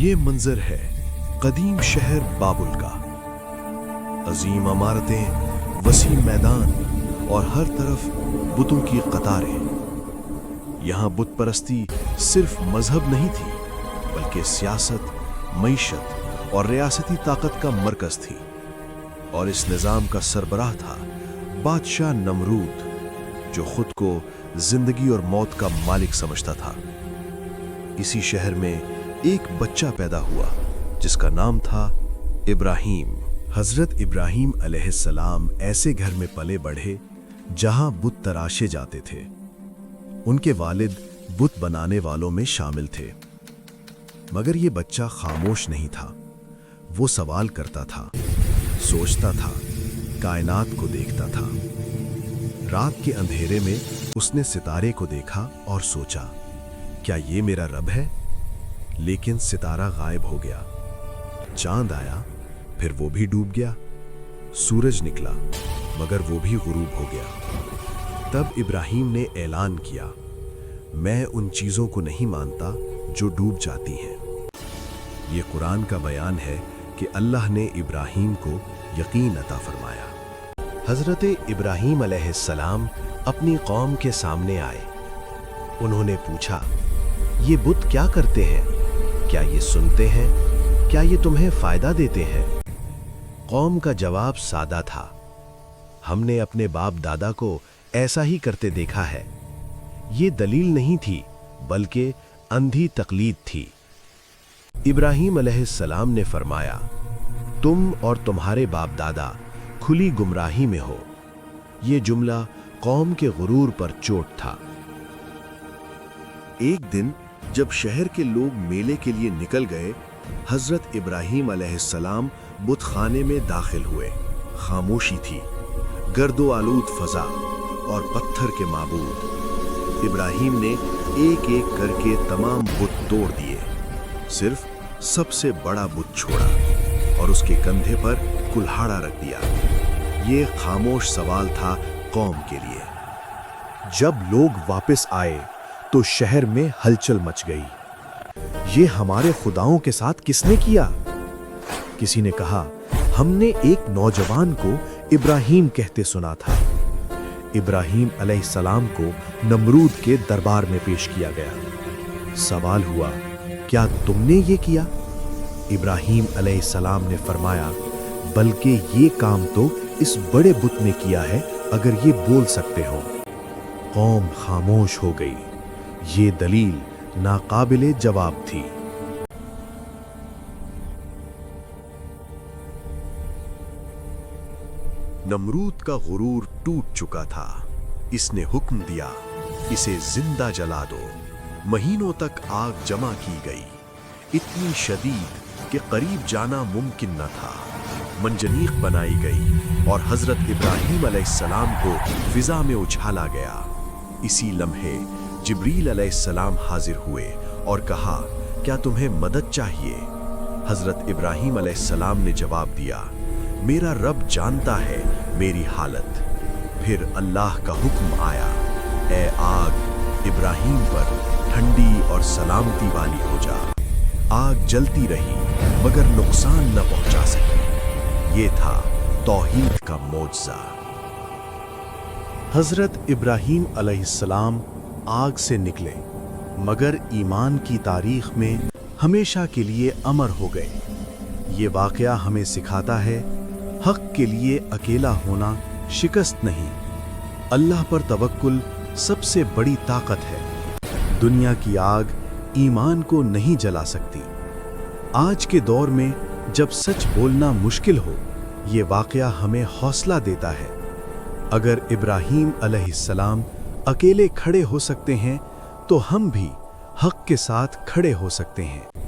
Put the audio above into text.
ये मंजर है कदीम शहर बाबुल का। अजीम इमारतें, वसीम मैदान और हर तरफ बुतों की कतारें। यहाँ बुत परस्ती सिर्फ मजहब नहीं थी, बल्कि सियासत, मईशत और रियासती ताकत का मरकज थी। और इस निज़ाम का सरबराह था बादशाह नमरूद, जो खुद को जिंदगी और मौत का मालिक समझता था। इसी शहर में एक बच्चा पैदा हुआ जिसका नाम था इब्राहिम। हजरत इब्राहिम अलैहिस्सलाम ऐसे घर में पले बढ़े जहां बुत तराशे जाते थे। उनके वालिद बुत बनाने वालों में शामिल थे, मगर ये बच्चा खामोश नहीं था। वो सवाल करता था, सोचता था, कायनात को देखता था। रात के अंधेरे में उसने सितारे को देखा और सोचा, क्या ये मेरा रब है? लेकिन सितारा गायब हो गया। चांद आया, फिर वो भी डूब गया। सूरज निकला, मगर वो भी गुरूब हो गया। तब इब्राहिम ने ऐलान किया, मैं उन चीजों को नहीं मानता जो डूब जाती हैं। ये कुरान का बयान है कि अल्लाह ने इब्राहिम को यकीन अता फरमाया। हजरत इब्राहिम अलैहिस्सलाम अपनी कौम के सामने आए। उन्होंने पूछा, ये बुत क्या करते हैं? क्या ये सुनते हैं? क्या ये तुम्हें फायदा देते हैं? कौम का जवाब सादा था, हमने अपने बाप दादा को ऐसा ही करते देखा है। ये दलील नहीं थी, बल्कि अंधी तकलीद थी। इब्राहिम अलैहिस्सलाम ने फरमाया, तुम और तुम्हारे बाप दादा खुली गुमराही में हो। ये जुमला कौम के गुरूर पर चोट था। एक दिन जब शहर के लोग मेले के लिए निकल गए, हजरत इब्राहिम अलैहिस्सलाम बुतखाने में दाखिल हुए। खामोशी थी, गर्दो आलूद फजा और पत्थर के माबूद। इब्राहिम ने एक एक करके तमाम बुत तोड़ दिए, सिर्फ सबसे बड़ा बुत छोड़ा और उसके कंधे पर कुल्हाड़ा रख दिया। ये खामोश सवाल था कौम के लिए। जब लोग वापस आए तो शहर में हलचल मच गई। ये हमारे खुदाओं के साथ किसने किया? किसी ने कहा, हमने एक नौजवान को इब्राहिम कहते सुना था। इब्राहिम अलैहिस्सलाम को नमरूद के दरबार में पेश किया गया। सवाल हुआ, क्या तुमने ये किया? इब्राहिम अलैहिस्सलाम ने फरमाया, बल्कि ये काम तो इस बड़े बुत ने किया है, अगर ये बोल सकते हो। कौम खामोश हो गई। ये दलील नाकाबिले जवाब थी। नमरूद का गुरूर टूट चुका था। इसने हुक्म दिया, इसे जिंदा जला दो। महीनों तक आग जमा की गई, इतनी शदीद कि करीब जाना मुमकिन न था। मंजनीक बनाई गई और हजरत इब्राहिम अलैहिस्सलाम को फिजा में उछाला गया। इसी लम्हे जिब्रील अलैहिस्सलाम हाजिर हुए और कहा, क्या तुम्हें मदद चाहिए? हजरत इब्राहिम अलैहिस्सलाम ने जवाब दिया, मेरा रब जानता है मेरी हालत। फिर अल्लाह का हुक्म आया, ए आग, इब्राहिम पर ठंडी और सलामती वाली हो जा। आग जलती रही मगर नुकसान न पहुंचा सकी। ये था तौहीद का मौजज़ा। हजरत इब्राहिम अलैहिस्सलाम आग से निकले, मगर ईमान की तारीख में हमेशा के लिए अमर हो गए। ये वाक़या हमें सिखाता है, हक के लिए अकेला होना शिकस्त नहीं, अल्लाह पर तवक्कुल सबसे बड़ी ताकत है। दुनिया की आग ईमान को नहीं जला सकती। आज के दौर में जब सच बोलना मुश्किल हो, ये वाक़या हमें हौसला देता है। अगर इब्राहिम अलैहिस्सलाम अकेले खड़े हो सकते हैं, तो हम भी हक के साथ खड़े हो सकते हैं।